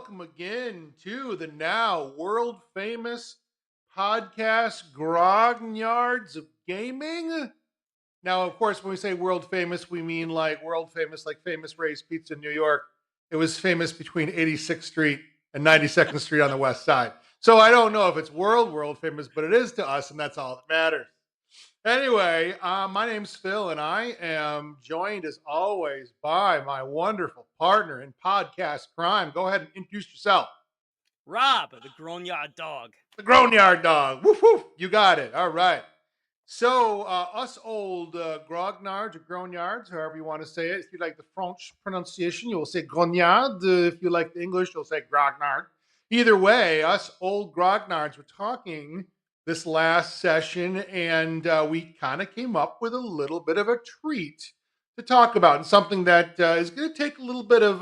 welcome again to the now world famous podcast Grognards of Gaming. Now, of course, when we say world famous, we mean like world famous, like Famous Ray's Pizza in New York. It was famous between 86th Street and 92nd Street on the West Side. So I don't know if it's world famous, but it is to us, and that's all that matters. Anyway, my name's Phil, and I am joined as always by my wonderful partner in podcast crime. Go ahead and introduce yourself. Rob, the Grognard dog. The Grognard dog. Woof woof. You got it. All right. So, us old grognards or grognards, however you want to say it. If you like the French pronunciation, you'll say grognard. If you like the English, you'll say grognard. Either way, us old grognards were talking this last session, and we kind of came up with a little bit of a treat to talk about, and something that is going to take a little bit of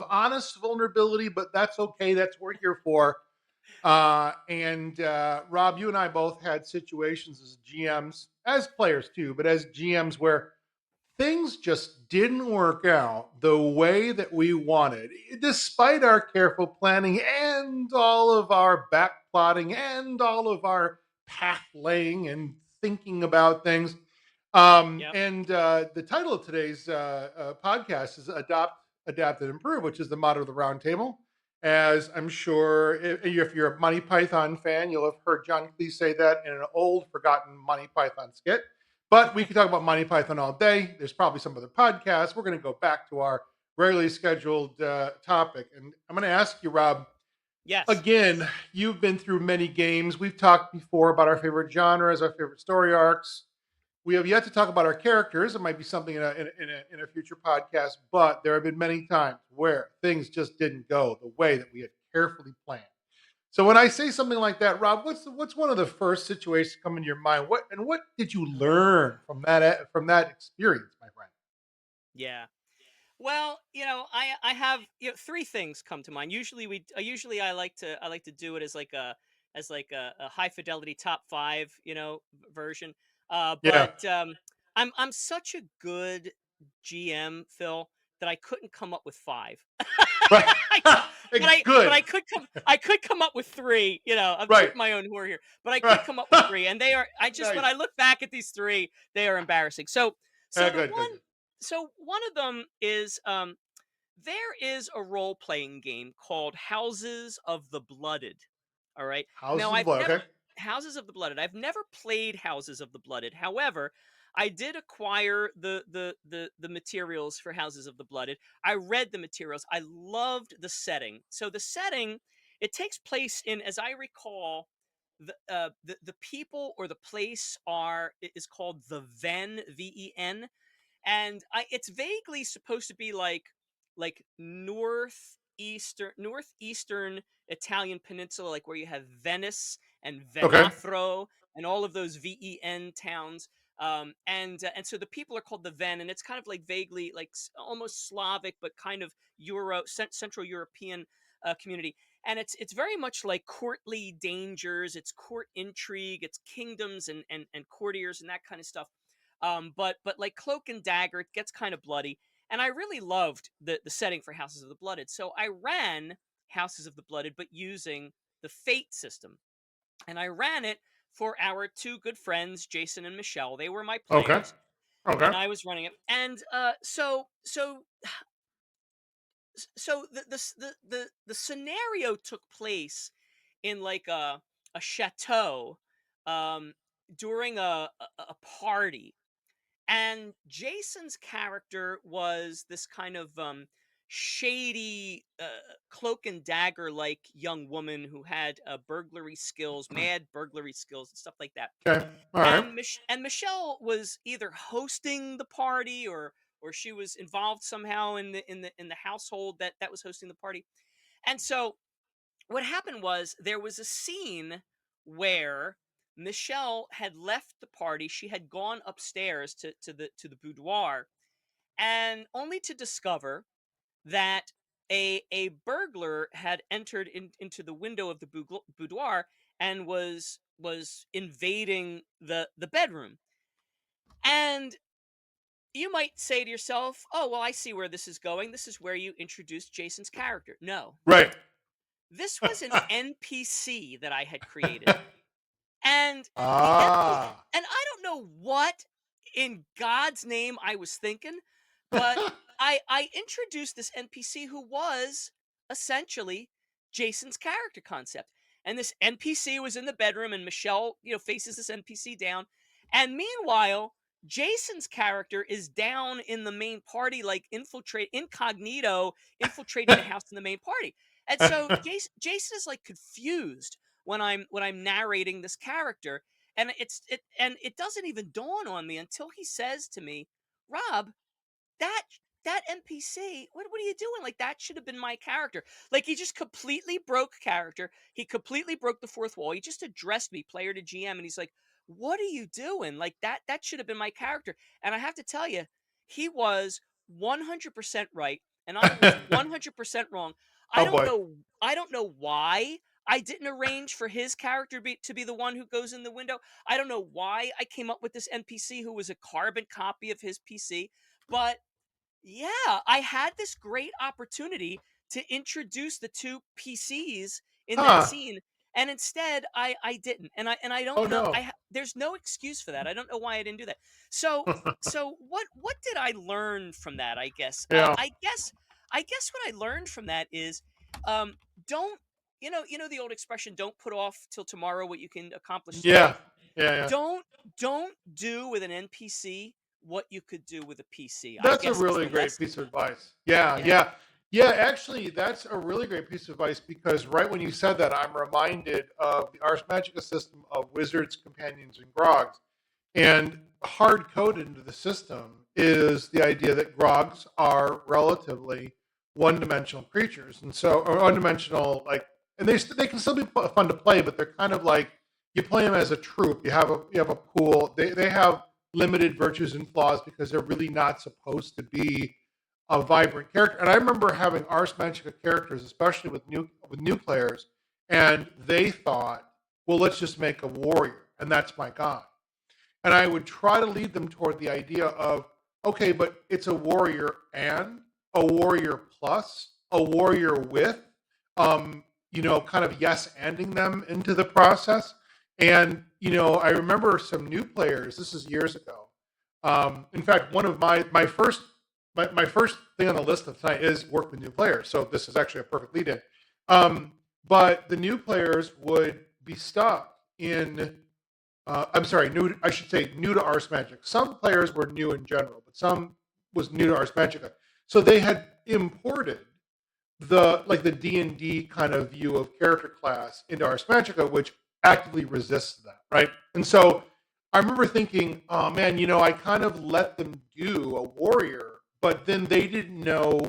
honest vulnerability, but that's okay. That's what we're here for. And Rob, you and I both had situations as GMs, as players too, but as GMs where things just didn't work out the way that we wanted, despite our careful planning and all of our back plotting and all of our path laying and thinking about things. Yep. And the title of today's podcast is Adopt, Adapt, and Improve, which is the motto of the round table. As I'm sure if you're a Monty Python fan, you'll have heard John Cleese say that in an old, forgotten Monty Python skit. But we could talk about Monty Python all day. There's probably some other podcasts. We're going to go back to our regularly scheduled topic. And I'm going to ask you, Rob, Yes. again, you've been through many games. We've talked before about our favorite genres, our favorite story arcs. We have yet to talk about our characters. It might be something in a future podcast, but there have been many times where things just didn't go the way that we had carefully planned. So when I say something like that, Rob, what's one of the first situations come into your mind? What did you learn from that experience, my friend? Yeah. Well, I have three things come to mind. Usually I like to do it as a high fidelity top five version. Yeah, But I'm such a good GM, Phil, that I couldn't come up with five. right. I, but Good. I could come up with three. I'm Right. tooting my own horn here, but I Right. could come up with three, and they are. I just when Nice. I look back at these three, they are embarrassing. So the Good. Good. one Good. so one of them is there is a role playing game called Houses of the Blooded. All right. Houses Now of the Blood. Okay. Houses of the Blooded. I've never played Houses of the Blooded. However, I did acquire the materials for Houses of the Blooded. I read the materials. I loved the setting. So the setting, it takes place in, as I recall, the people or the place is called the Ven, Ven, and it's vaguely supposed to be like northeastern Italian peninsula, like where you have Venice and Okay. Venafro and all of those Ven towns. And so the people are called the Ven, and it's kind of like vaguely like almost Slavic, but kind of Central European community. And it's very much like courtly dangers, it's court intrigue, it's kingdoms and courtiers and that kind of stuff. But like Cloak and Dagger, it gets kind of bloody, and I really loved the setting for Houses of the Blooded. So I ran Houses of the Blooded, but using the Fate system, and I ran it for our two good friends, Jason and Michelle. They were my Okay. players, Okay. and I was running it. And so the scenario took place in like a chateau um, during a party, and Jason's character was this kind of shady cloak and dagger like young woman who had burglary skills, mad burglary skills, and stuff like that. Okay. All right. And Michelle was either hosting the party or she was involved somehow in the household that was hosting the party. And so what happened was there was a scene where Michelle had left the party. She had gone upstairs to the boudoir, and only to discover that a burglar had entered into the window of the boudoir and was invading the bedroom. And you might say to yourself, "Oh, well, I see where this is going. This is where you introduced Jason's character." No, Right. this was an NPC that I had created. And the NP Ah. and I don't know what in God's name I was thinking, but I introduced this NPC who was essentially Jason's character concept. And this NPC was in the bedroom and Michelle, faces this NPC down. And meanwhile, Jason's character is down in the main party, like incognito, infiltrating the house in the main party. And so Jason is like confused when I'm narrating this character, and it doesn't even dawn on me until he says to me, "Rob, that that NPC, what are you doing? Like that should have been my character." Like he just completely broke character. He completely broke the fourth wall. He just addressed me, player to GM, and he's like, "What are you doing? Like that should have been my character." And I have to tell you, he was 100% right, and I was 100% wrong. I Oh don't boy. know. I don't know why I didn't arrange for his character to be the one who goes in the window. I don't know why I came up with this NPC who was a carbon copy of his PC, but yeah, I had this great opportunity to introduce the two PCs in that Huh. scene, and instead I didn't, and I Oh don't know. no. There's no excuse for that. I don't know why I didn't do that. So what did I learn from that? I guess Yeah. I guess what I learned from that is, um, don't the old expression, "Don't put off till tomorrow what you can accomplish Yeah. today." Yeah. Yeah. Don't do with an NPC what you could do with a PC, I That's a guess, is really the great lesson. piece of advice. Yeah, Yeah. yeah. Yeah, actually, that's a really great piece of advice because right when you said that, I'm reminded of the Ars Magica system of wizards, companions, and grogs. And hard coded into the system is the idea that grogs are relatively one dimensional creatures. And so, or one dimensional, like, and they can still be fun to play, but they're kind of like you play them as a troop. You have a pool. They have limited virtues and flaws because they're really not supposed to be a vibrant character. And I remember having Ars Magica characters, especially with new players, and they thought, well, let's just make a warrior, and that's my god. And I would try to lead them toward the idea of, okay, but it's a warrior and a warrior plus, a warrior with, kind of yes anding them into the process. And, I remember some new players, this is years ago. In fact, one of my first thing on the list of tonight is work with new players. So this is actually a perfect lead in. But the new players would be stuck in I'm sorry, new. I should say new to Ars Magic. Some players were new in general, but some was new to Ars Magica. So they had imported the D&D kind of view of character class into Ars Magica, which actively resists that, right? And so I remember thinking, oh man, I kind of let them do a warrior, but then they didn't know,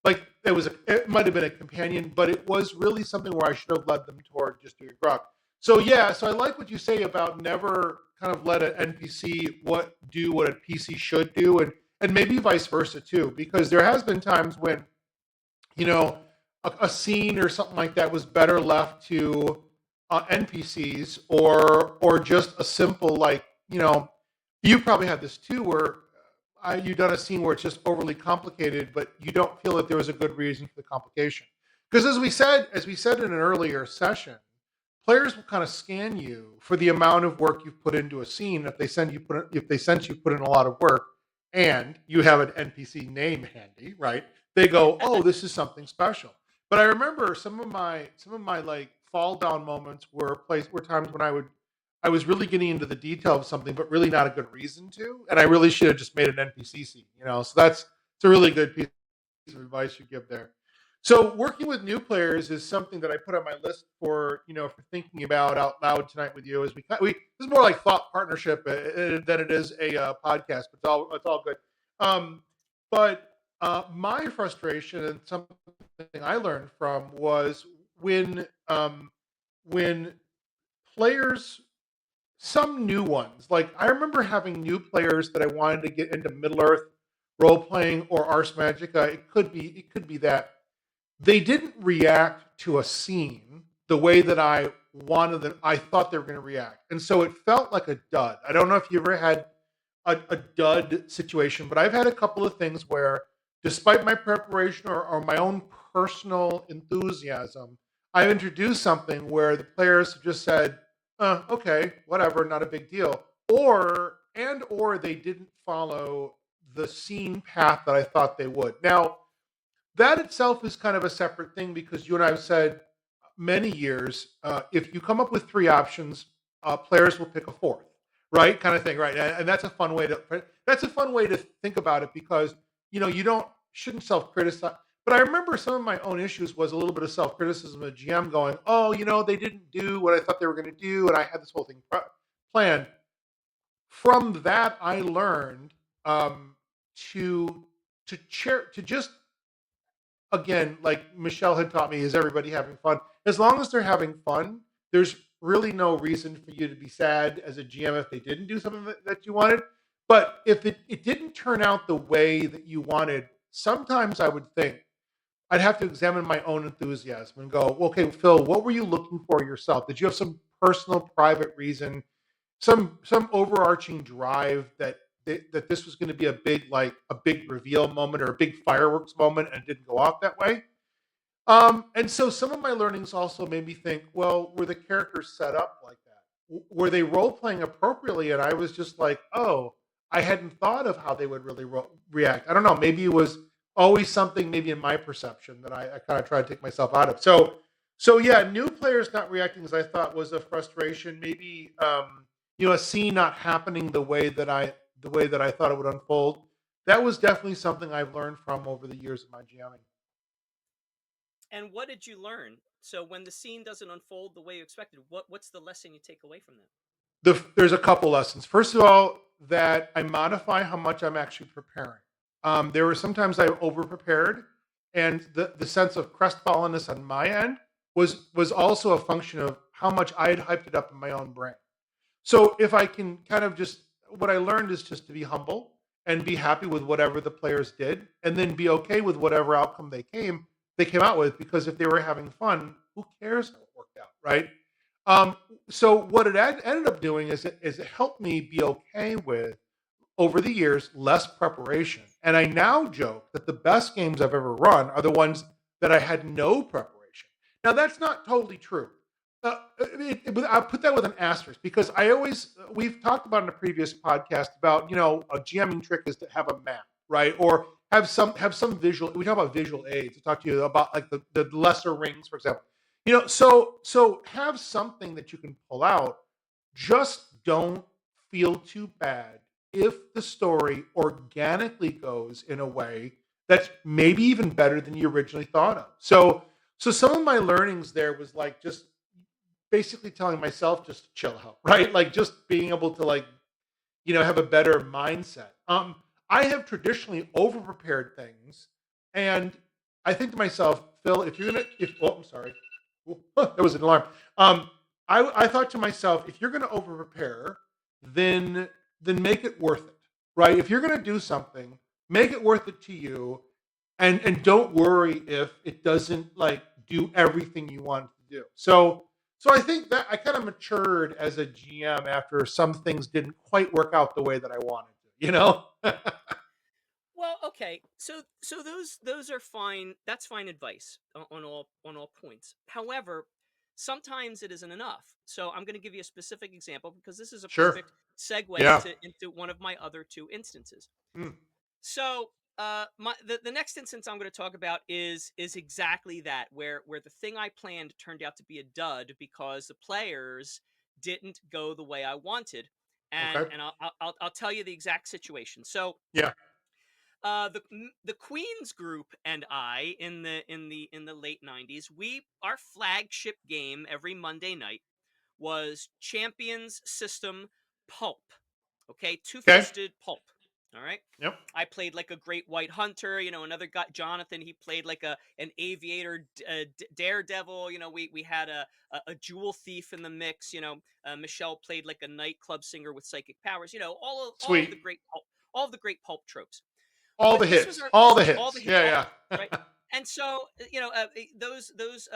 like it might have been a companion, but it was really something where I should have led them toward just doing grok. So yeah, so I like what you say about never kind of let an NPC do what a PC should do, and maybe vice versa too, because there has been times when you know, a scene or something like that was better left to NPCs or just a simple you probably had this too where you've done a scene where it's just overly complicated, but you don't feel that there was a good reason for the complication. Because as we said in an earlier session, players will kind of scan you for the amount of work you've put into a scene. If they sense you put in a lot of work, and you have an NPC name handy, right? They go, "Oh, this is something special." But I remember some of my like fall down moments were times when I was really getting into the detail of something, but really not a good reason to, and I really should have just made an NPC scene. So it's a really good piece of advice you give there. So working with new players is something that I put on my list for thinking about out loud tonight with you. As this is more like thought partnership than it is a podcast, but it's all good. But my frustration and something I learned from was when players, some new ones, like I remember having new players that I wanted to get into Middle Earth role playing or Ars Magica. It could be that they didn't react to a scene the way that I thought they were going to react. And so it felt like a dud. I don't know if you ever had a dud situation, but I've had a couple of things where, despite my preparation or my own personal enthusiasm, I've introduced something where the players have just said, okay, whatever, not a big deal. Or they didn't follow the scene path that I thought they would. Now, that itself is kind of a separate thing because you and I have said many years, if you come up with three options, players will pick a fourth, right? Kind of thing, right? And that's a fun way to think about it because you don't shouldn't self criticize. But I remember some of my own issues was a little bit of self criticism of GM going, oh, they didn't do what I thought they were going to do, and I had this whole thing planned. From that, I learned to to just again, like Michelle had taught me, is everybody having fun? As long as they're having fun, there's really no reason for you to be sad as a GM if they didn't do something that you wanted. But if it didn't turn out the way that you wanted, sometimes I would think I'd have to examine my own enthusiasm and go, okay, Phil, what were you looking for yourself? Did you have some personal, private reason, some overarching drive that this was going to be a big reveal moment or a big fireworks moment and it didn't go off that way? And so some of my learnings also made me think, well, were the characters set up like that? Were they role playing appropriately? And I was just like, oh, I hadn't thought of how they would really react. I don't know. Maybe it was always something, maybe in my perception that I kind of tried to take myself out of. So yeah, new players not reacting as I thought was a frustration. Maybe a scene not happening the way that I thought it would unfold. That was definitely something I've learned from over the years of my GMing. And what did you learn? So when the scene doesn't unfold the way you expected, what's the lesson you take away from that? There's a couple lessons. First of all, that I modify how much I'm actually preparing. There were sometimes I over prepared, and the sense of crestfallenness on my end was also a function of how much I had hyped it up in my own brain. So if I can kind of just what I learned is just to be humble and be happy with whatever the players did, and then be okay with whatever outcome they came out with. Because if they were having fun, who cares how it worked out, right? Um, so what it ended up doing is it helped me be okay with over the years less preparation, and I now joke that the best games I've ever run are the ones that I had no preparation. Now that's not totally true. I'll put that with an asterisk because we've talked about in a previous podcast about a GMing trick is to have a map, right, or have some visual. We talk about visual aids. To talk to you about like the lesser rings, for example. So have something that you can pull out. Just don't feel too bad if the story organically goes in a way that's maybe even better than you originally thought of. So some of my learnings there was like just basically telling myself just to chill out, right? Like just being able to have a better mindset. I have traditionally over prepared things, and I think to myself, Phil, if you're gonna, if oh, I'm sorry, that was an alarm. I thought to myself, if you're gonna over prepare, then make it worth it, right? If you're gonna do something, make it worth it to you, and don't worry if it doesn't like do everything you want it to do. So I think that I kind of matured as a GM after some things didn't quite work out the way that I wanted to, you know? Well, okay. So those are fine. That's fine advice on all points. However, sometimes it isn't enough. So I'm going to give you a specific example because this is a Sure. perfect segue Yeah. into one of my other two instances. Mm. So the next instance I'm going to talk about is exactly that, where the thing I planned turned out to be a dud because the players didn't go the way I wanted, and Okay. I'll tell you the exact situation. So Yeah. the Queens group and I in the late '90s, our flagship game every Monday night was Champions System Pulp. Okay, Two Okay. Fisted Pulp. All right. Yep. I played like a great white hunter. Another guy, Jonathan. He played like an aviator, daredevil. We had a jewel thief in the mix. Michelle played like a nightclub singer with psychic powers. All of the Sweet. great all of the great pulp tropes. All But the this was hits. our All the all the hits. hits, Yeah, right? yeah. And so, those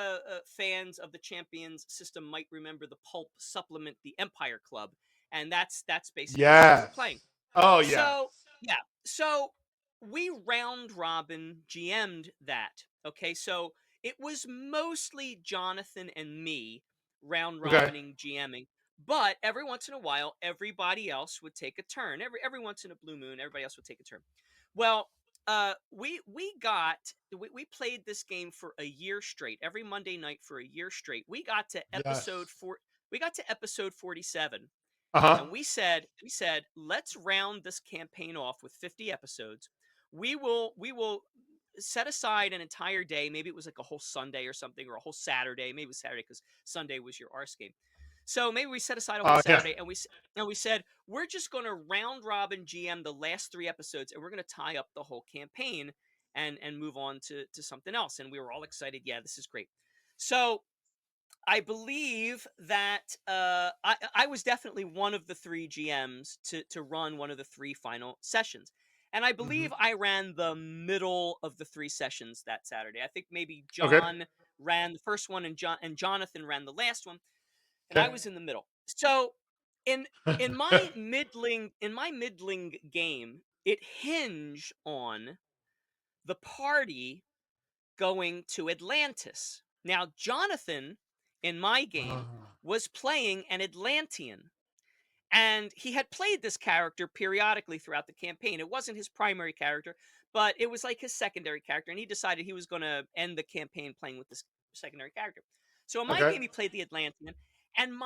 fans of the Champions system might remember the Pulp supplement, the Empire Club, and that's basically what we were Yes. playing. Oh yeah. So, yeah. So we round robin GM'd that. Okay. So it was mostly Jonathan and me round Okay. robining GMing. But every once in a while, everybody else would take a turn. Every once in a blue moon, everybody else would take a turn. Well, we played this game for a year straight. Every Monday night for a year straight. Yes. We got to episode 47, Uh huh. and we said let's round this campaign off with 50 episodes. We will set aside an entire day. Maybe it was like a whole Sunday or something, or a whole Saturday. Maybe it was Saturday because Sunday was your arse game. So maybe we set aside a whole Yeah. Saturday, and we said we're just going to round robin GM the last 3 episodes, and we're going to tie up the whole campaign and move on to something else. And we were all excited. Yeah, this is great. So I believe that I was definitely one of the three GMs to run one of the three final sessions. And I Hmm. believe I ran the middle of the three sessions that Saturday. I think maybe Okay. John ran the first one, and Jonathan ran the last one, and I Okay. was in the middle. So in in my middling game, it hinged on the party going to Atlantis. Now, Jonathan, in my game, Ah, was playing an Atlantean. And he had played this character periodically throughout the campaign. It wasn't his primary character, but it was like his secondary character. And he decided he was going to end the campaign playing with this secondary character. So in my okay. game, he played the Atlantean. And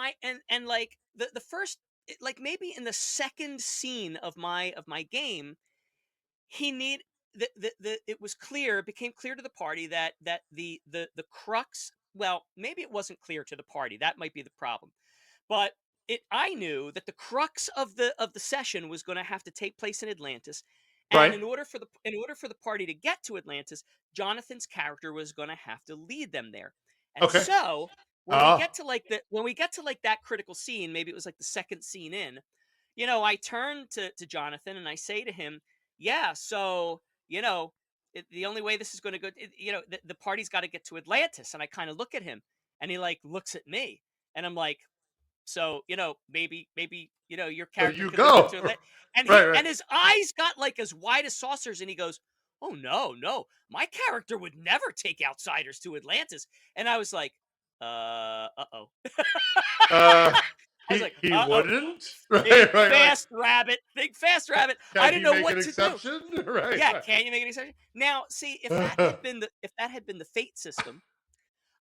like the first, like maybe in the second scene of my game, he need the it was clear, it became clear to the party that the crux, well, maybe it wasn't clear to the party, that might be the problem, but I knew that the crux of the session was going to have to take place in Atlantis, and Right. in order for the party to get to Atlantis, Jonathan's character was going to have to lead them there. And Okay. so Ah. when we get to like that critical scene, maybe it was like the second scene in, I turn to Jonathan and I say to him, "Yeah, so the only way this is going to go, the party's got to get to Atlantis." And I kind of look at him, and he like looks at me, and I'm like, "So maybe your There character you could lead them to go. Atlantis." And Right. Right. his eyes got like as wide as saucers, and he goes, "Oh no, no, my character would never take outsiders to Atlantis." And I was like, "Uh oh." Uh, I was he like, he "Uh-oh. wouldn't. Right. Think Right. Like, fast, rabbit. Think fast, rabbit." I can didn't he know make an what to do. exception? Right. Yeah, Right. can you make an exception? Now, see, if that had been the fate system,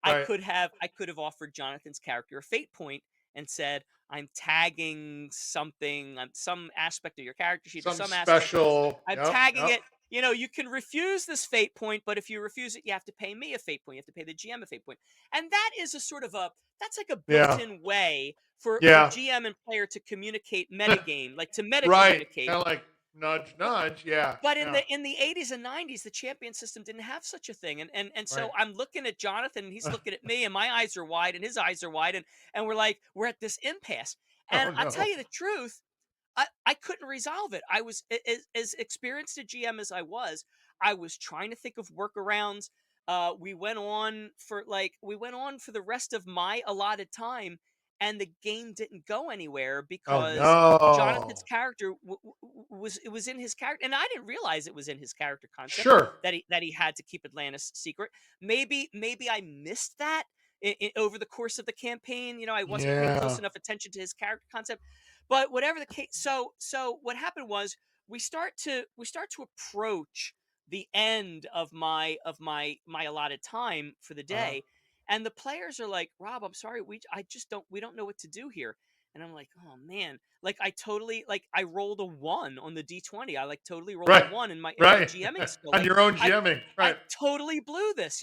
Right. I could have offered Jonathan's character a fate point and said, "I'm tagging something, some aspect of your character sheet or Some some aspect. special. I'm Yep. tagging Yep. it. You can refuse this fate point, but if you refuse it, you have to pay me a fate point. You have to pay the GM a fate point." And that is a sort of that's like a Yeah. built-in way for Yeah. GM and player to communicate metagame, like to meta Right. communicate. Kind of like nudge, But nudge. Yeah. but Yeah. in the 80s and 90s, the champion system didn't have such a thing. And so Right. I'm looking at Jonathan, and he's looking at me, and my eyes are wide and his eyes are wide, and we're at this impasse. And Oh I tell no. you the truth, I couldn't resolve it. I was as experienced a GM as I was trying to think of workarounds. We went on for the rest of my allotted time, and the game didn't go anywhere Oh because Jonathan's no. character was in his character, and I didn't realize it was in his character concept Sure. that he had to keep Atlantis secret. Maybe I missed that over the course of the campaign. I wasn't paying close Yeah. enough attention to his character concept. But whatever the case, so what happened was we start to approach the end of my allotted time for the Uh-huh. day, and the players are like, "Rob, I'm sorry, we don't know what to do here." And I'm like, "Oh man." Like I rolled a 1 on the D20. I like totally rolled a Right. 1 in my Right. GMing skill. On Like your own I GMing. I Right. totally blew this.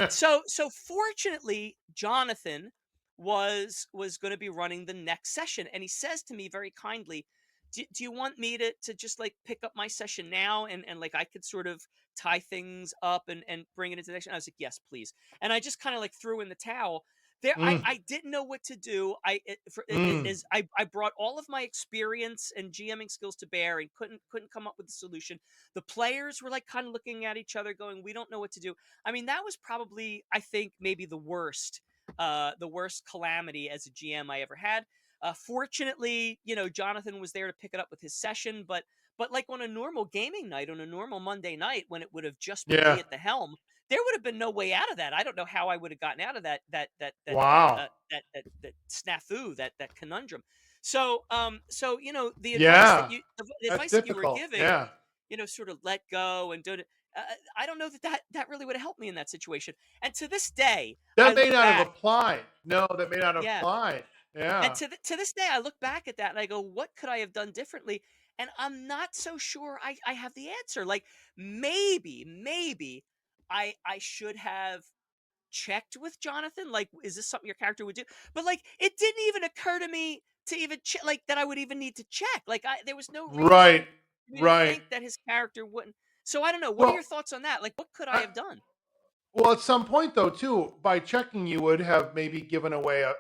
So fortunately, Jonathan was going to be running the next session, and he says to me very kindly, do you want me to just like pick up my session now, and like I could sort of tie things up and bring it into the next. And I was like, "Yes, please." And I just kind of like threw in the towel there. Mm, I didn't know what to do. mm. I brought all of my experience and GMing skills to bear, and couldn't come up with a solution. The players were like kind of looking at each other going, "We don't know what to do." I mean, that was probably, I think, maybe the worst calamity as a GM I ever had. Fortunately, Jonathan was there to pick it up with his session, but like on a normal gaming night, on a normal Monday night, when it would have just been Yeah. me at the helm, there would have been no way out of that. I don't know how I would have gotten out of Wow. that snafu, that conundrum. So the advice Yeah. the That's advice that you were difficult. giving, Yeah. sort of let go and don't. I don't know that really would have helped me in that situation. And to this day, I That may look not have back, applied. No, that may not have yeah, applied. and Yeah. to this day, I look back at that and I go, what could I have done differently? And I'm not so sure I have the answer. Like maybe I should have checked with Jonathan. Like, is this something your character would do? But like, it didn't even occur to me to even check, like that I would even need to check. Like, there was no reason Right. for me to Right. think that his character wouldn't. So I don't know. What are your Well, thoughts on that? Like, what could I I, have done? well, at some point though, too, by checking, you would have maybe given away a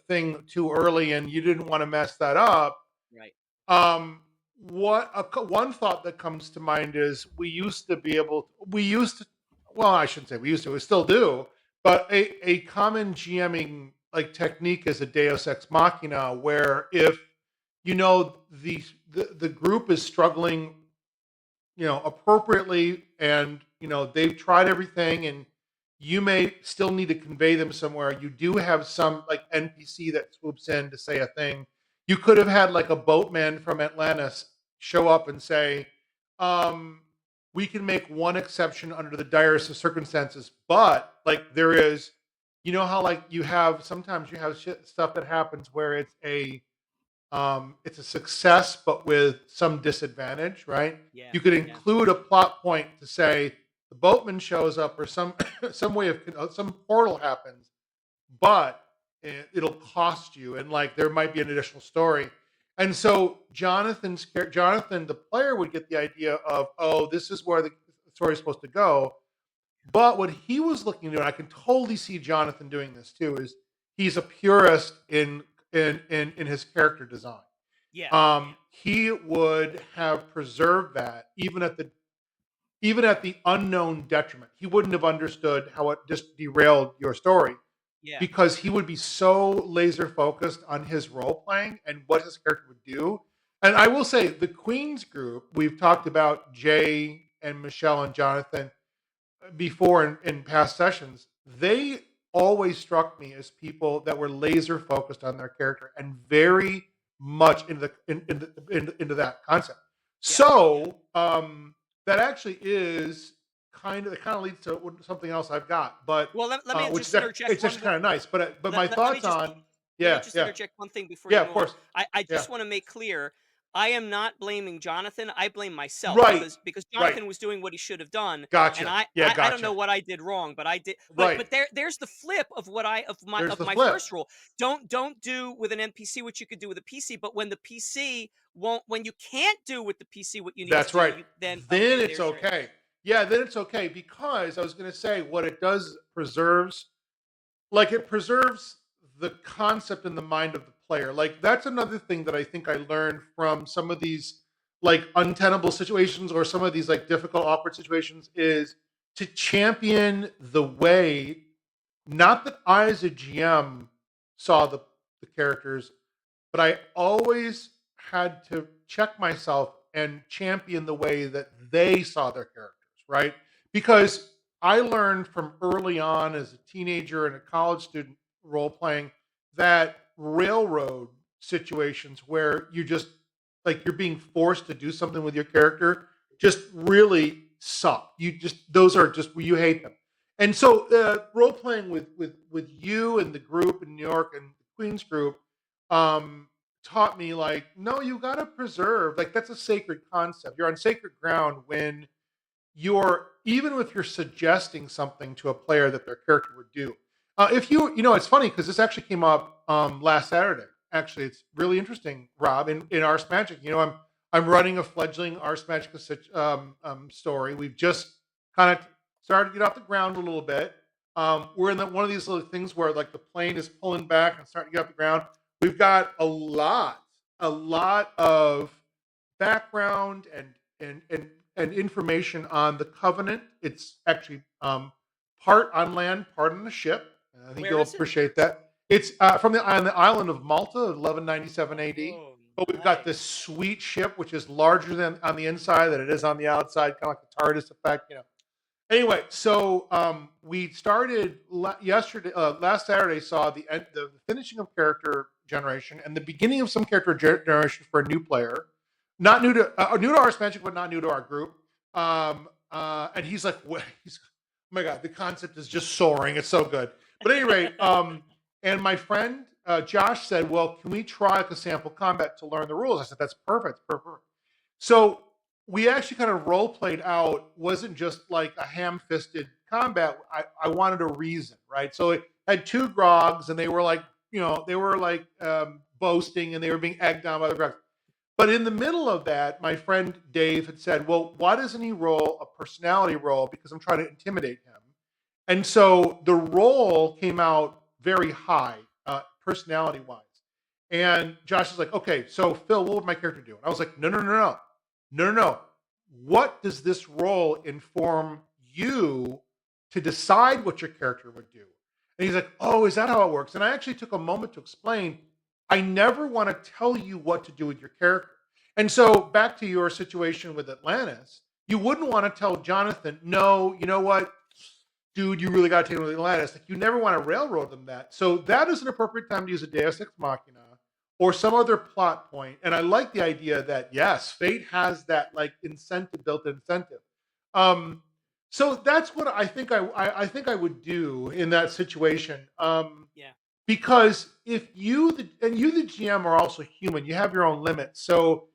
thing too early, and you didn't want to mess that up. Right. Um, one thought that comes to mind is we used to, well, I shouldn't say we used to, we still do, but a common GMing like technique is a Deus Ex Machina, where if the group is struggling, appropriately, and they've tried everything, and you may still need to convey them somewhere. You do have some like NPC that swoops in to say a thing. You could have had like a boatman from Atlantis show up and say, um, we can make one exception under the direst of circumstances, but like there is, how like you have sometimes you have stuff that happens where it's a success, but with some disadvantage, right? Yeah. You could Yeah. include a plot point to say the boatman shows up, or some some way of some portal happens, but it'll cost you, and like there might be an additional story. And so Jonathan, the player, would get the idea of, oh, this is where the story is supposed to go. But what he was looking to do, and I can totally see Jonathan doing this too, is he's a purist in his character design. Yeah. Yeah. He would have preserved that even at the unknown detriment. He wouldn't have understood how it just derailed your story, Yeah. because he would be so laser focused on his role playing and what his character would do. And I will say, the Queens group, we've talked about Jay and Michelle and Jonathan before in past sessions. They always struck me as people that were laser focused on their character and very much into that concept. Yeah. Yeah. So that actually is it kind of leads to something else I've got, but Well, let me which is just interject it's actually kind of nice. But my let me thoughts just on, let me yeah, just yeah, interject one thing before yeah, you of move on. course, I yeah, just want to make clear, I am not blaming Jonathan. I blame myself right, because right, Jonathan was doing what he should have done, and gotcha, yeah, I don't know gotcha, what I did wrong, but I did. right. But there's the flip of what I There's of the my flip. first rule. Don't do with an NPC what you could do with a PC. But when the PC won't, when you can't do with the PC what you need to That's do, right. you then Then okay. it's There's your okay. answer. Yeah, then it's okay, because I was going to say what it does preserves, like it preserves the concept in the mind of the player. Like that's another thing that I think I learned from some of these like untenable situations, or some of these like difficult, awkward situations, is to champion the way, not that I as a GM saw the characters, but I always had to check myself and champion the way that they saw their characters, right? Because I learned from early on as a teenager and a college student role playing that railroad situations where you just like you're being forced to do something with your character just really suck. Those are just, you hate them. And so role playing with you and the group in New York and the Queens group um, taught me, like, no, you got to preserve, like that's a sacred concept. You're on sacred ground when you're, even if you're suggesting something to a player that their character would do. If it's funny because this actually came up last Saturday. Actually, it's really interesting, Rob. In Ars Magic, I'm running a fledgling Ars Magic story. We've just kind of started to get off the ground a little bit. We're in one of these little things where like the plane is pulling back and starting to get off the ground. We've got a lot of background and information on the Covenant. It's actually part on land, part on the ship. And I think Where you'll is it? appreciate that. It's from on the island of Malta, 1197 AD. Oh, But we've got this nice. sweet ship, which is larger than on the inside than it is on the outside, kind of like the TARDIS effect. Anyway, so we started yesterday. Last Saturday saw the finishing of character generation and the beginning of some character generation for a new player, not new to our expansion, but not new to our group. And he's like, he's, oh my god, the concept is just soaring. It's so good. But at any rate, and my friend Josh said, well, can we try like a sample combat to learn the rules? I said, that's perfect, perfect. So we actually kind of role played out, wasn't just like a ham-fisted combat. I wanted a reason, right? So it had two grogs, and they were like, they were like boasting, and they were being egged on by the grogs. But in the middle of that, my friend Dave had said, well, why doesn't he roll a personality roll? Because I'm trying to intimidate him. And so the roll came out very high, personality wise. And Josh is like, okay, so Phil, what would my character do? And I was like, no, no, no, no, no, no, no. What does this role inform you to decide what your character would do? And he's like, oh, is that how it works? And I actually took a moment to explain, I never want to tell you what to do with your character. And so back to your situation with Atlantis, you wouldn't want to tell Jonathan, no, you know what? Dude, you really got to take it with Atlantis. Like, you never want to railroad them that. So that is an appropriate time to use a Deus Ex Machina or some other plot point. And I like the idea that yes, fate has that like incentive, built incentive. Um, so that's what I think I think I would do in that situation. Yeah. Because if you the GM are also human, you have your own limits. So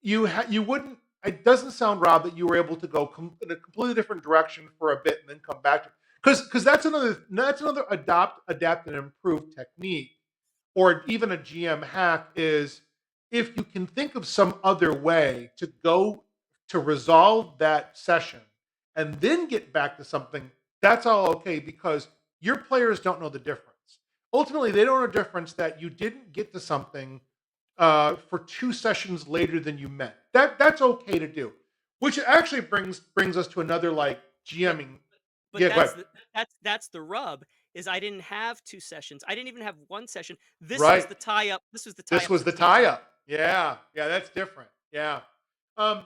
you wouldn't. It doesn't sound, Rob, that you were able to go in a completely different direction for a bit and then come back to, because that's another adapt and improve technique, or even a GM hack is if you can think of some other way to go to resolve that session and then get back to something, that's all okay because your players don't know the difference. Ultimately, they don't know the difference that you didn't get to something for two sessions later than you meant. That's okay to do. Which actually brings us to another like But GMing. but Yeah, go that's ahead. that's the rub, is I didn't have 2 sessions. I didn't even have 1 session. Right. This was the tie This up was for the the tie campaign. up. Yeah. Yeah, that's different. Yeah. Um,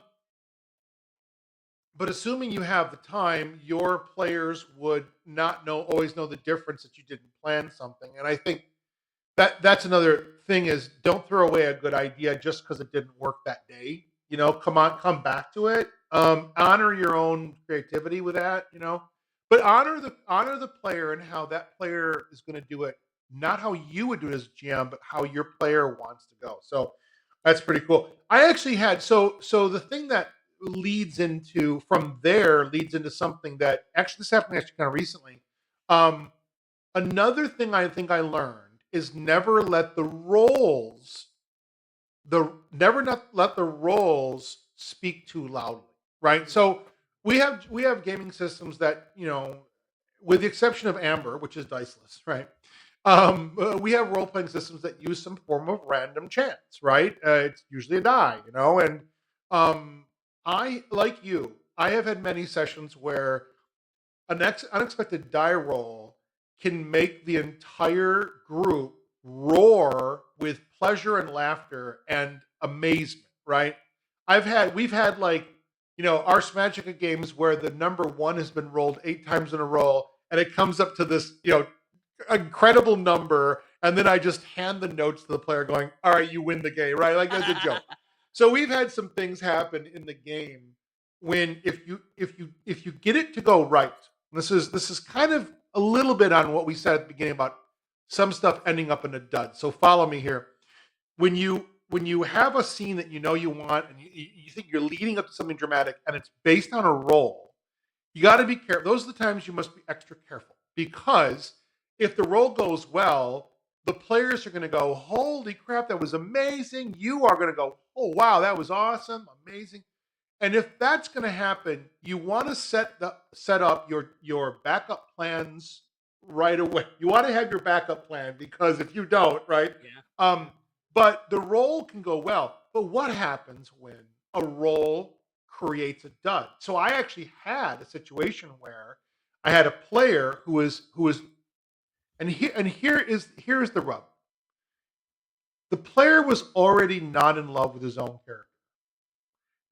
but assuming you have the time, your players would not always know the difference that you didn't plan something. And I think that's another thing is don't throw away a good idea just because it didn't work that day. Come back to it. Honor your own creativity with that. But honor the player and how that player is going to do it. Not how you would do it as GM, but how your player wants to go. So that's pretty cool. I actually had so the thing that leads into something that actually this happened actually kind of recently. Um, Another thing I think I learned is never not let the roles speak too loudly, right? Mhm. So we have gaming systems that with the exception of Amber, which is diceless, right? We have role playing systems that use some form of random chance, right? It's usually a die, and um, I like you. I have had many sessions where an unexpected die roll can make the entire group roar with pleasure and laughter and amazement, right? We've had like, Ars Magica games where the number one has been rolled 8 times in a row and it comes up to this, incredible number. And then I just hand the notes to the player going, all right, you win the game, right? Like that's a joke. So we've had some things happen in the game when if you get it to go right, this is kind of a little bit on what we said at the beginning about some stuff ending up in a dud. So follow me here. When you have a scene that you want and you think you're leading up to something dramatic and it's based on a role, you got to be careful. Those are the times you must be extra careful because if the role goes well, the players are going to go, "Holy crap, that was amazing!" You are going to go, "Oh wow, that was awesome, amazing." And if that's going to happen, you want to set up your backup plans right away. You want to have your backup plan because if you don't, right? Yeah. Um, but the role can go well. But what happens when a role creates a dud? So I actually had a situation where I had a player who was And here's the rub. The player was already not in love with his own character.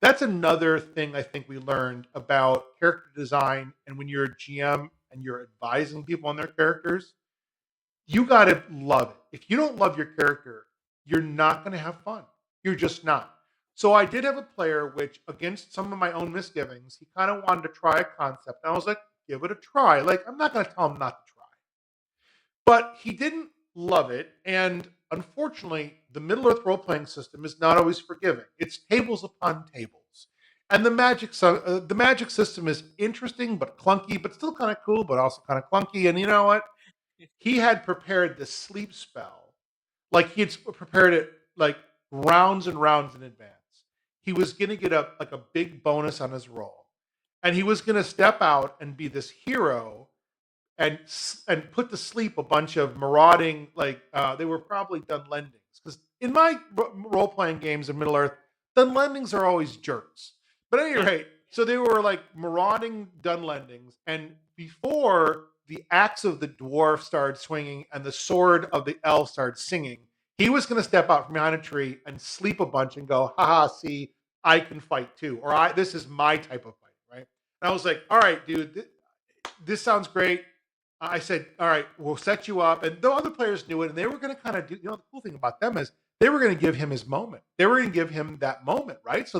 That's another thing I think we learned about character design. And when you're a GM and you're advising people on their characters, you got to love it. If you don't love your character, you're not going to have fun. You're just not. So I did have a player which, against some of my own misgivings, he kind of wanted to try a concept. And I was like, give it a try. Like, I'm not going to tell him not to try. But he didn't love it. And unfortunately, the Middle Earth role playing system is not always forgiving. It's tables upon tables. And the magic system is interesting but clunky, but still kind of cool, but also kind of clunky. And you know what? He had prepared the sleep spell, like he had prepared it like rounds and rounds in advance. He was going to get a big bonus on his roll, and he was going to step out and be this hero and put to sleep a bunch of marauding, like they were probably Dunlendings, because in my role playing games in Middle Earth, Dunlendings are always jerks. But at any Yeah. rate, so they were like marauding Dunlendings, and before the axe of the dwarf started swinging and the sword of the elf started singing, he was going to step out from behind a tree and sleep a bunch and go, haha, see, I can fight too, or this is my type of fight, right? And I was like, all right, dude, this sounds great. I said, all right, we'll set you up. And the other players knew it, and they were going to kind of do, the cool thing about them is they were going to give him his moment. They were going to give him that moment, right? So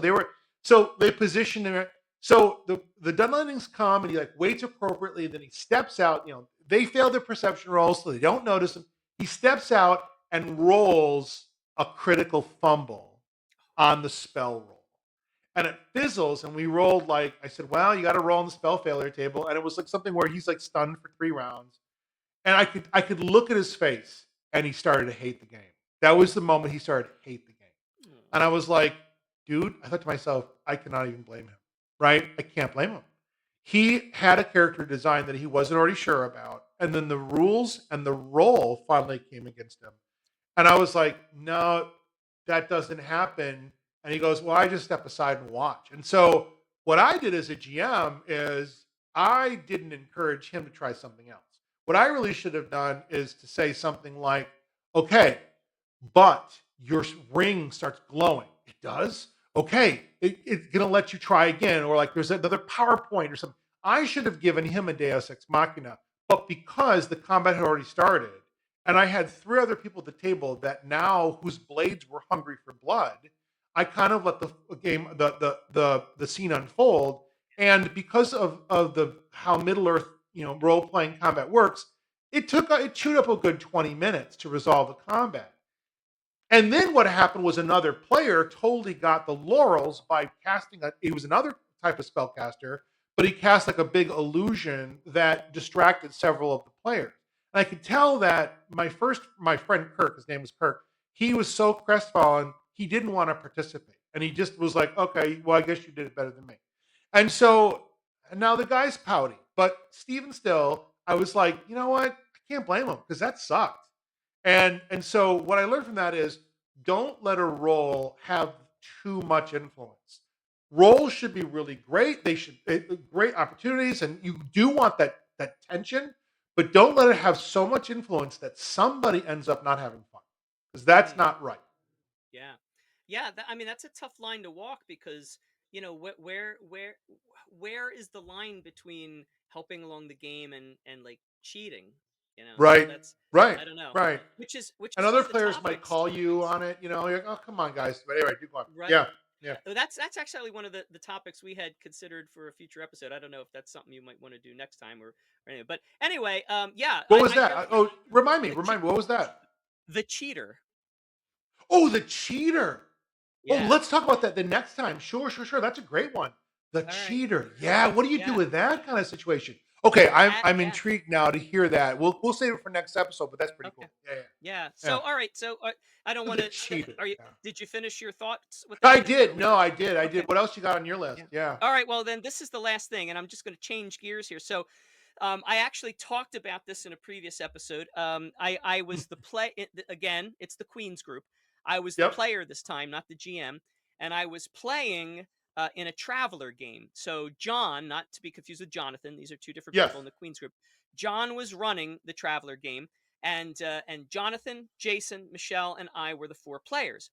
they positioned him. So the Dunlendings come and he like waits appropriately. Then he steps out. They fail their perception rolls, so they don't notice him. He steps out and rolls a critical fumble on the spell roll, and it fizzles. And we rolled, like I said, well, you got to roll on the spell failure table, and it was like something where he's like stunned for 3 rounds, and I could look at his face, and he started to hate the game. That was the moment he started to hate the game, and I was like, dude, I thought to myself, I cannot even blame him, right? I can't blame him. He had a character design that he wasn't already sure about, and then the rules and the role finally came against him, and I was like, no, that doesn't happen. And he goes, well, I just step aside and watch. And so what I did as a GM is I didn't encourage him to try something else. What I really should have done is to say something like, okay, but your ring starts glowing. It does? Okay, it's going to let you try again. Or like there's another PowerPoint or something. I should have given him a Deus Ex Machina. But because the combat had already started, and I had 3 other people at the table that now whose blades were hungry for blood, I kind of let the game, the scene unfold. And because of the how Middle Earth, role playing combat works, it chewed up a good 20 minutes to resolve the combat. And then what happened was another player totally got the laurels by casting he was another type of spellcaster, but he cast like a big illusion that distracted several of the players. And I could tell that my friend Kirk, his name was Kirk, he was so crestfallen, he didn't want to participate. And he just was like, okay, well, I guess you did it better than me. And so and now the guy's pouty. But Steven still, I was like, you know what? I can't blame him because that sucked. And so what I learned from that is don't let a role have too much influence. Roles should be really great. They should great opportunities, and you do want that tension, but don't let it have so much influence that somebody ends up not having fun because that's Mm. not right. Yeah, yeah. I mean, that's a tough line to walk because where is the line between helping along the game and like cheating? So Right, that's right, I don't know. right. Which And is one other of the players might topics. call you on it. You're like, oh come on, guys. But anyway, do go on. Right. Yeah, yeah. That's actually one of the topics we had considered for a future episode. I don't know if that's something you might want to do next time or anyway. But anyway, yeah, What was I that? hear what you're Oh, remind me. the Remind me. What was that? the cheater. Oh, the cheater. Oh, Yeah. let's talk about that the next time. Sure, sure, sure. That's a great one. The All right. cheater. Yeah. What do you do Yeah. with that kind of situation? Okay, I'm Yeah. intrigued now to hear that. We'll save it for next episode, but that's pretty Okay. cool. Yeah, yeah, Yeah. yeah. So all right. So I don't want The to. cheater. Are you? Yeah. Did you finish your thoughts with I that? Or did. was No, there? I did. I Okay. did. What else you got on your list? Yeah. Yeah. All right. Well, then this is the last thing, and I'm just going to change gears here. So, I actually talked about this in a previous episode. I was the again. It's the Queens group. I was the Yep. player this time, not the GM, and I was playing in a traveler game. So John, not to be confused with Jonathan, these are two different Yes. people in the Queens group. John was running the Traveler game, and Jonathan, Jason, Michelle, and I were the four players.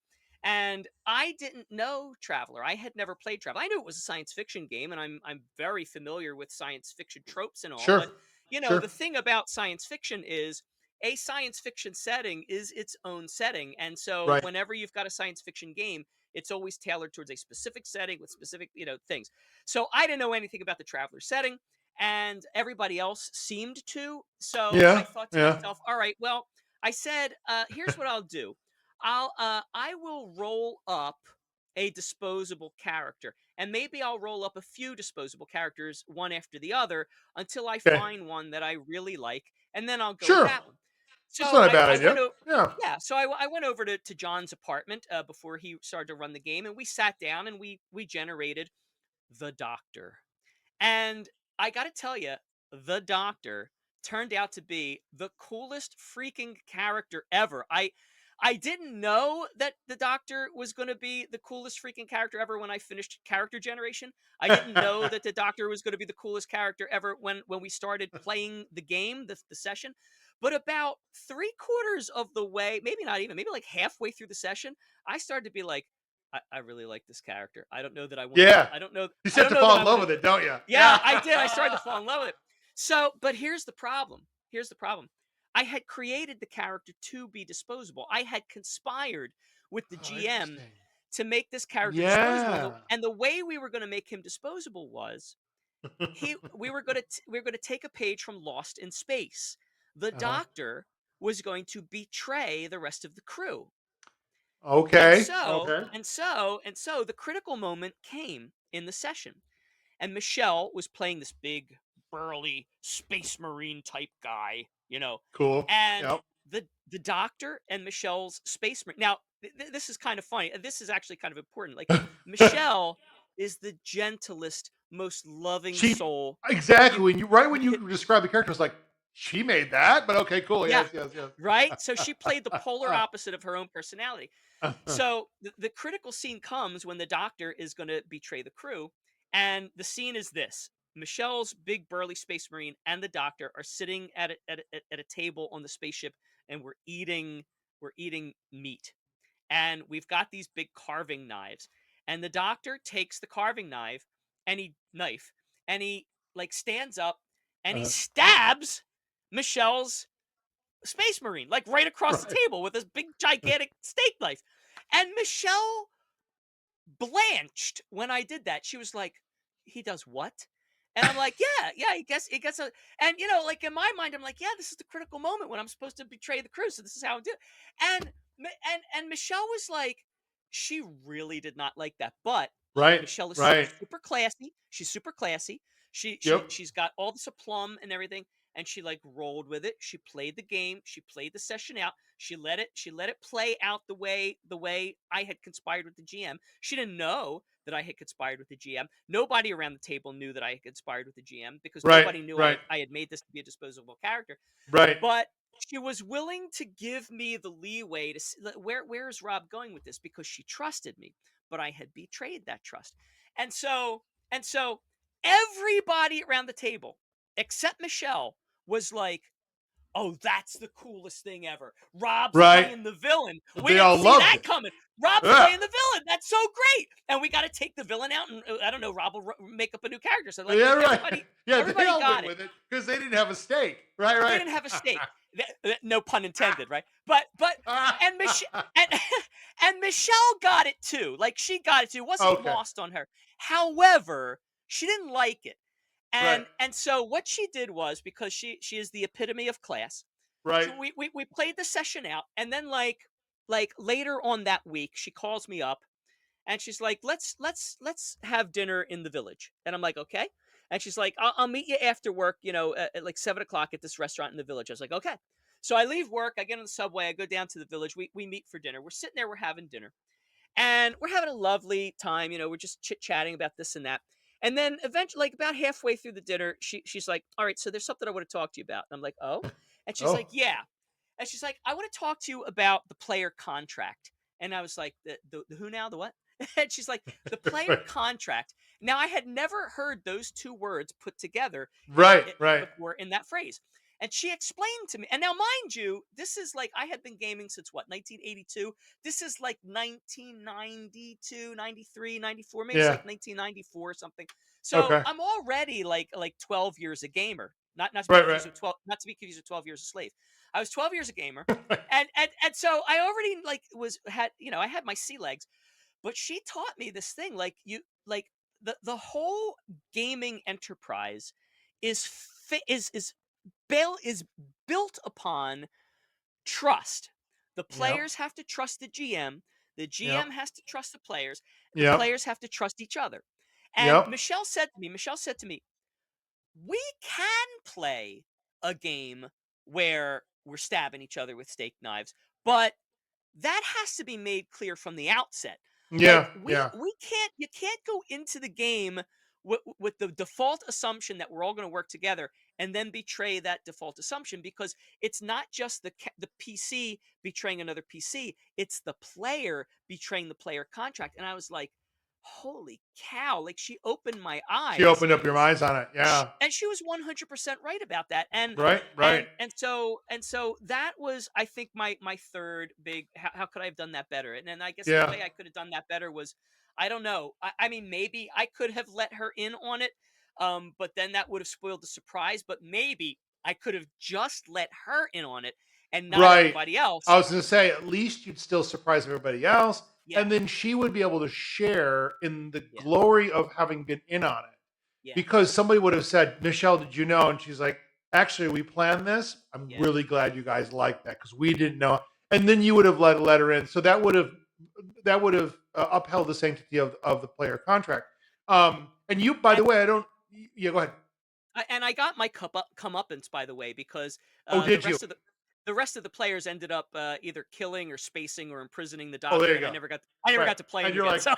And I didn't know Traveler. I had never played Traveler. I knew it was a science fiction game, and I'm very familiar with science fiction tropes and all. Sure. But you know, Sure. the thing about science fiction is a science fiction setting is its own setting, and so Right. whenever you've got a science fiction game, it's always tailored towards a specific setting with specific things. So I didn't know anything about the Traveler setting, and everybody else seemed to. So I Yeah. thought to Yeah. myself, all right, well, I said, here's what I'll do. I will roll up a disposable character, and maybe I'll roll up a few disposable characters one after the other until I Okay. find one that I really like, and then I'll go with Sure. that one. That's So not a I, bad I went idea. over. Yeah. Yeah, so I went over to John's apartment before he started to run the game, and we sat down and we generated the Doctor. And I got to tell you, the Doctor turned out to be the coolest freaking character ever. I didn't know that the Doctor was going to be the coolest freaking character ever when I finished character generation. I didn't know that the Doctor was going to be the coolest character ever when we started playing the game, the session. But about three-quarters of the way, maybe not even, maybe like halfway through the session, I started to be like, I really like this character. I don't know that I want to. Yeah. I don't know. You I start don't to know that fall I in want love to. with it, don't you? Yeah, Yeah. I did. I started to fall in love with it. So, but here's the problem. Here's the problem. I had created the character to be disposable. I had conspired with the Oh, GM interesting. to make this character disposable, and Yeah. the way we were going to make him disposable was he we were going to take a page from Lost in Space. The Uh-huh. Doctor was going to betray the rest of the crew. And Okay. so, Okay. and so, and so the critical moment came in the session. And Michelle was playing this big, burly space marine type guy, Cool. and Yep. the Doctor and Michelle's space marine. Now, this is kind of funny. This is actually kind of important. Like Michelle is the gentlest, most loving She soul exactly you when you right you when could. you describe the character, I was like, she made that, but okay, cool. Yeah, Yes, yes, right. So she played the polar yes. opposite of her own personality. So the critical scene comes when the Doctor is going to betray the crew, and the scene is this: Michelle's big burly space marine and the Doctor are sitting at a table on the spaceship, and we're eating meat, and we've got these big carving knives, and the Doctor takes the carving knife, and he like stands up and he Uh, stabs Michelle's Space Marine, like right across the right. table with this big gigantic steak knife. And Michelle blanched when I did that. She was like, "He does what?" And I'm like, "Yeah, yeah, he gets a." And like in my mind, I'm like, "Yeah, this is the critical moment when I'm supposed to betray the crew, so this is how I do it." And and Michelle was like, she really did not like that, but Right. Michelle is Right. super classy. She's super classy. Yep. She's got all this aplomb and everything, and she like rolled with it. She played the game. She played the session out. She let it play out the way I had conspired with the GM. She didn't know that I had conspired with the GM. Nobody around the table knew that I had conspired with the GM because Right. nobody knew Right. I had made this to be a disposable character. Right. But she was willing to give me the leeway to see, where is Rob going with this, because she trusted me, but I had betrayed that trust. And so everybody around the table except Michelle was like, "Oh, that's the coolest thing ever. Rob's Right. playing the villain. We They didn't all see loved that it. coming. Rob's Ah, playing the villain. That's so great. And we got to take the villain out, and I don't know, Rob will make up a new character." So yeah, right. everybody Yeah, they everybody all got went it. with it because they didn't have a stake. Right. They Right. didn't have a stake. No pun intended, right? But and and and Michelle got it too. Like she got it too. It wasn't Okay. lost on her. However, she didn't like it. Right. And so what she did was, because she is the epitome of class. Right. So we played the session out, and then like later on that week, she calls me up and she's like, "Let's have dinner in the village." And I'm like, "Okay." And she's like, "I'll meet you after work, at like 7 o'clock at this restaurant in the village." I was like, "Okay." So I leave work, I get on the subway, I go down to the village. We meet for dinner. We're sitting there, we're having dinner, and we're having a lovely time. We're just chit chatting about this and that. And then eventually, like about halfway through the dinner, she's like, "All right, so there's something I want to talk to you about." And I'm like, "Oh," and she's like, Oh. "Yeah." And she's like, "I want to talk to you about the player contract." And I was like, "The who now? The what?" And she's like, the player contract. Now, I had never heard those two words put together Right, right. before in that phrase. And she explained to me, and now, mind you, this is like, I had been gaming since what, 1982? This is like 1992, 93, 94, maybe it's Yeah. like 1994 or something. So Okay. I'm already like 12 years a gamer. Not to be Right, right. confused with 12, not to be confused with 12 years a slave. I was 12 years a gamer. And so I already like was had, I had my sea legs, but she taught me this thing, like, the whole gaming enterprise is is built upon trust. The Yep. players have to trust the Yep. GM has to trust the Yep. players have to trust each other. And Yep. Michelle said to me, we can play a game where we're stabbing each other with steak knives, but that has to be made clear from the outset. Like, Yeah. Yeah. we can't you can't go into the game with the default assumption that we're all going to work together and then betray that default assumption, because it's not just the PC betraying another PC, it's the player betraying the player contract. And I was like, holy cow, like, she opened my She eyes. opened up your minds on it. Yeah. And she was 100% right about that. And Right. Right. so that was, I think, my third big, how could I have done that better? And then I guess the Yeah. way I could have done that better was, I don't know. I mean, maybe I could have let her in on it, but then that would have spoiled the surprise. But maybe I could have just let her in on it and not Right. everybody I else. was going to say, at least you'd still surprise everybody else. Yeah, And then she would be able to share in the yeah, glory of having been in on it. yeah, Because somebody would have said, Michelle, did you know? And she's like, actually, we planned this. I'm yeah. really glad you guys liked that because we didn't know. And then you would have let her in. So that would have upheld the sanctity of the player contract. And you, by the And way, I don't. Yeah, go ahead. I got my comeuppance, by the way, because Oh, the did you? rest of the players ended up either killing or spacing or imprisoning the Oh, there doctor, you and go. I never Right. got to play And him you're again. like, So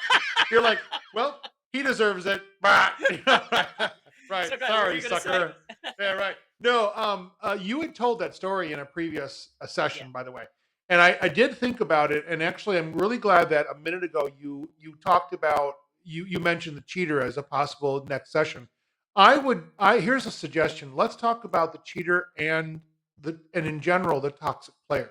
you're like, well, he deserves it. Bah. Right. so go ahead. What were Sorry, you gonna say? sucker. Yeah, right. No, you had told that story in a previous Yeah, session, by the way, and I did think about it. And actually, I'm really glad that a minute ago you talked about you mentioned the cheater as a possible next session. I here's a suggestion. Let's talk about the cheater and in general the toxic player,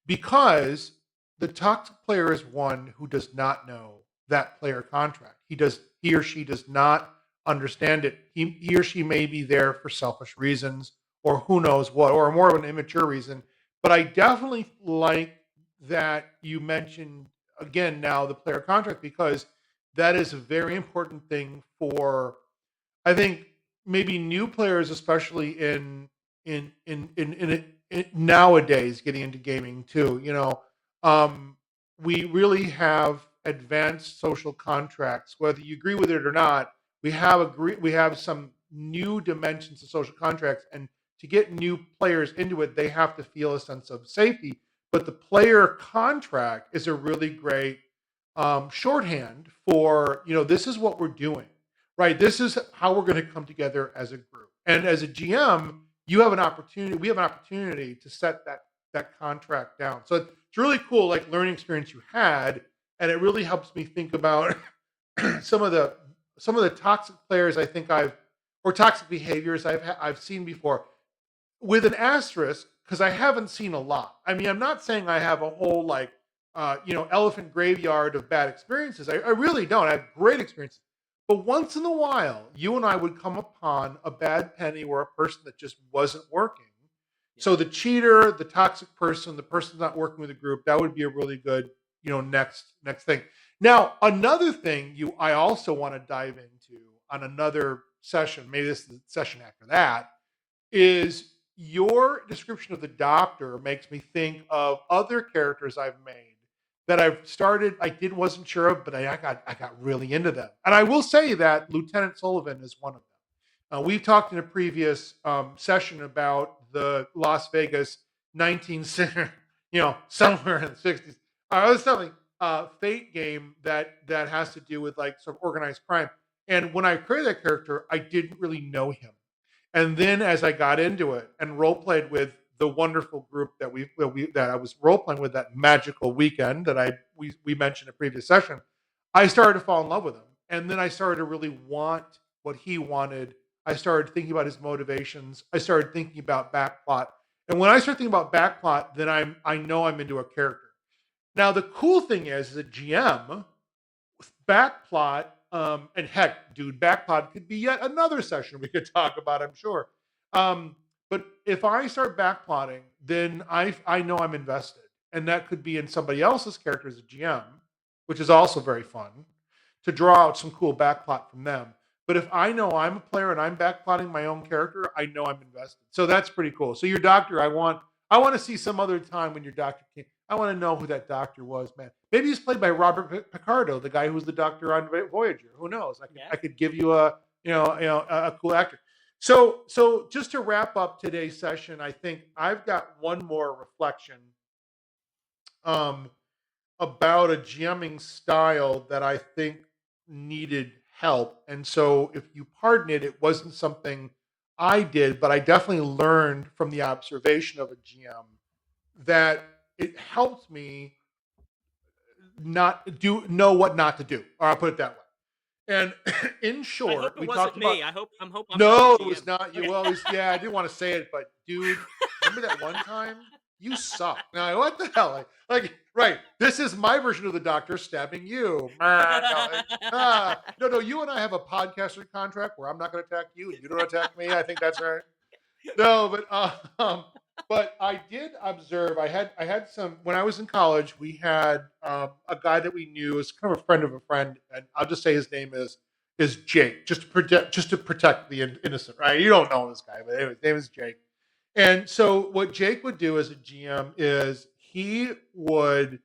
because the toxic player is one who does not know that player contract. He or she does not understand it. He or she may be there for selfish reasons or who knows what, or more of an immature reason. But I definitely like that you mentioned again now the player contract, because that is a very important thing for, I think, maybe new players, especially in nowadays getting into gaming too. Um, we really have advanced social contracts, whether you agree with it or not. We have some new dimensions of social contracts, and to get new players into it, they have to feel a sense of safety. But the player contract is a really great shorthand for, this is what we're doing. Right. This is how we're going to come together as a group. And as a GM, you have an opportunity. We have an opportunity to set that contract down. So it's really cool, like learning experience you had, and it really helps me think about some of the toxic players I think or toxic behaviors I've seen before, with an asterisk, because I haven't seen a lot. I mean, I'm not saying I have a whole elephant graveyard of bad experiences. I really don't. I have great experiences. But once in a while, you and I would come upon a bad penny or a person that just wasn't working. yeah. So the cheater, the toxic person, the person not working with the group, that would be a really good, next thing. Now, another thing I also want to dive into on another session, maybe this is the session after that, is your description of the doctor makes me think of other characters I've made that wasn't sure of, but I got really into them. And I will say that Lieutenant Sullivan is one of them. We've talked in a previous session about the Las Vegas 19, somewhere in the 60s. I was telling Fate game that has to do with like sort of organized crime. And when I created that character, I didn't really know him. And then as I got into it and role played with the wonderful group that I was role playing with that magical weekend that we mentioned in a previous session, I started to fall in love with him. And then I started to really want what he wanted. I started thinking about his motivations. I started thinking about backplot. And when I start thinking about backplot, then I know I'm into a character. Now the cool thing is, as a GM, backplot, and heck, dude, backplot could be yet another session we could talk about, I'm sure. But if I start backplotting, then I know I'm invested, and that could be in somebody else's character as a GM, which is also very fun to draw out some cool backplot from them. But if I know I'm a player and I'm backplotting my own character, I know I'm invested. So that's pretty cool. So your doctor, I want to see some other time when your doctor came. I want to know who that doctor was, man. Maybe he's played by Robert Picardo, the guy who was the doctor on Voyager. Who knows? Yeah. I could give you a a cool actor. So just to wrap up today's session, I think I've got one more reflection um, about a GMing style that I think needed help. And so, if you pardon it, it wasn't something I did, but I definitely learned from the observation of a GM that it helped me not do know what not to do. Or I'll put it that way. And in I hope short, it we wasn't talked about me. I hope I'm not the no, it was GM. not you. Okay. Well, yeah, I didn't want to say it, but dude, remember that one time? You suck. Now, what the hell? Right. This is my version of the doctor stabbing you. No. You and I have a podcaster contract where I'm not going to attack you and you don't attack me. I think that's right. No, but I did observe. I had some when I was in college. We had a guy that we knew as kind of a friend of a friend, and I'll just say his name is Jake, just to protect the innocent. Right? You don't know this guy, but anyway, his name is Jake. And so what Jake would do as a GM is he would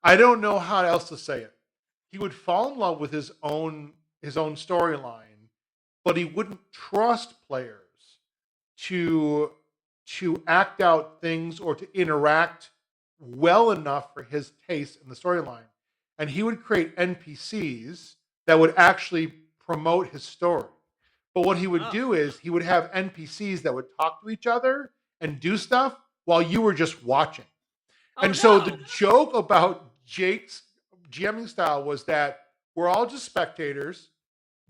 I don't know how else to say it. He would fall in love with his own storyline, but he wouldn't trust players to act out things or to interact well enough for his taste in the storyline. And he would create NPCs that would actually promote his story. But what he would Oh. do is he would have NPCs that would talk to each other and do stuff while you were just watching. Oh And so the no. joke about Jake's GMing style was that we're all just spectators.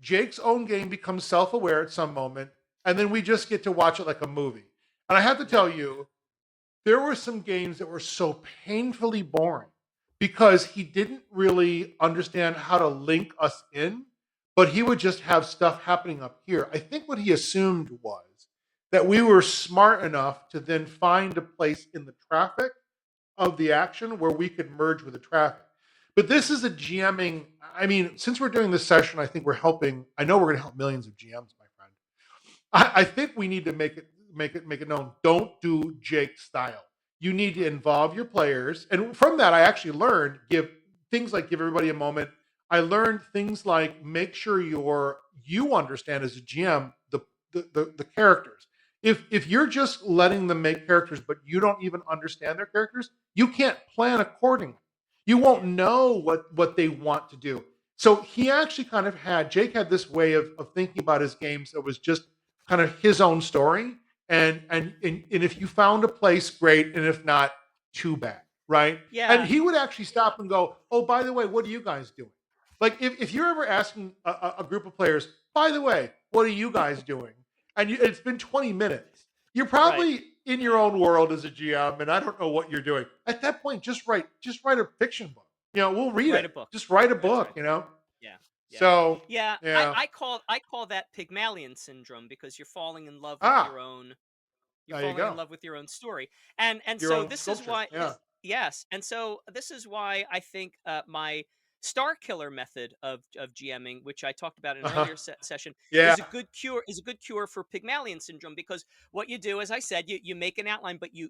Jake's own game becomes self aware at some moment, and then we just get to watch it like a movie. And I have to tell Right. you, there were some games that were so painfully boring because he didn't really understand how to link us in, but he would just have stuff happening up here. I think what he assumed was that we were smart enough to then find a place in the traffic of the action where we could merge with the traffic. But this is a GMing. I mean, since we're doing this session, I think we're helping. I know we're going to help millions of GMs, my friend. I think we need to make it known. Don't do Jake style. You need to involve your players, and from that, I actually learned give things like give everybody a moment. I learned things like make sure you understand as a GM the characters. If you're just letting them make characters, but you don't even understand their characters, you can't plan accordingly. You won't Yeah. know what they want to do. So he actually kind of had Jake had this way of thinking about his games that was just kind of his own story. And if you found a place, great, and if not, too bad, right? And Yeah. he would actually stop and go, "Oh, by the way, what are you guys doing?" Like if you're ever asking a group of players, "By the way, what are you guys doing?" and it's been 20 minutes, you're Right. probably in your own world as a GM, and I don't know what you're doing. At that point, just write a fiction book. We'll read Write it. a book. Just write a That's book. right. Yeah. Yeah. So Yeah. I, yeah. I call I call that Pygmalion syndrome because you're falling in love with Ah, your own you're there you falling in go. love with your own story. And Your so own this is sculpture. why Yeah. yes, and so this is why I think my star killer method of GMing, which I talked about in an Uh-huh. earlier session, Yeah. is a good cure for Pygmalion syndrome because what you do, as I said, you make an outline, but you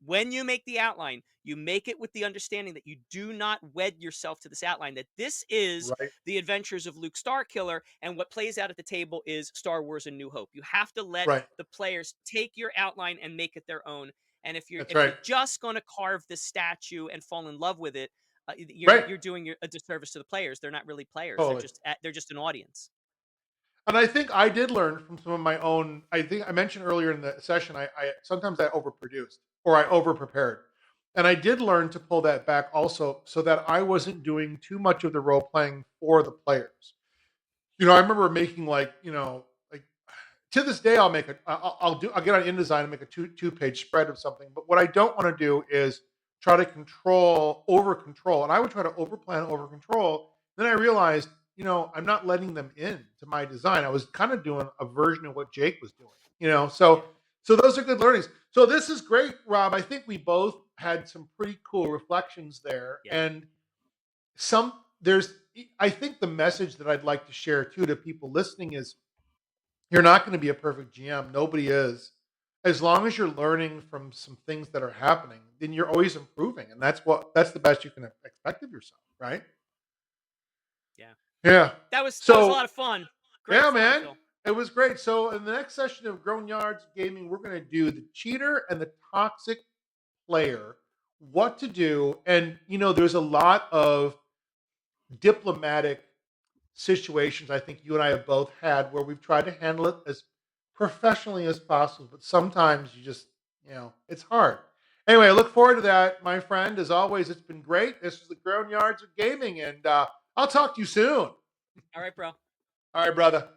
when you make the outline, you make it with the understanding that you do not wed yourself to this outline, that this is Right. the adventures of Luke Starkiller, and what plays out at the table is Star Wars: A New Hope. You have to let Right. the players take your outline and make it their own. And That's if you're right. just going to carve the statue and fall in love with it, Right. you're doing a disservice to the players. They're not really players. Totally. They're just an audience. And I think I did learn from some of my own. I think I mentioned earlier in the session. I sometimes I overproduced or I overprepared. And I did learn to pull that back also so that I wasn't doing too much of the role playing for the players. I remember making like to this day, I'll get on InDesign and make a two-page spread of something. But what I don't want to do is try to over control, and I would try to over plan, over control. Then I realized, I'm not letting them in to my design. I was kind of doing a version of what Jake was doing. Yeah. So those are good learnings. So this is great, Rob. I think we both had some pretty cool reflections there, Yeah. and some there's. I think the message that I'd like to share too to people listening is you're not going to be a perfect GM. Nobody is. As long as you're learning from some things that are happening, then you're always improving, and that's the best you can expect of yourself, right? Yeah. Yeah. That was a lot So of fun. Great yeah, fun, man, Phil. it was great. So in the next session of Grognards Gaming, we're going to do the cheater and the toxic player, what to do, and there's a lot of diplomatic situations I think you and I have both had where we've tried to handle it as professionally as possible, but sometimes you just, it's hard. Anyway, I look forward to that, my friend. As always, it's been great. This is the Ground Yards of Gaming, and I'll talk to you soon. All right, bro. All right, brother.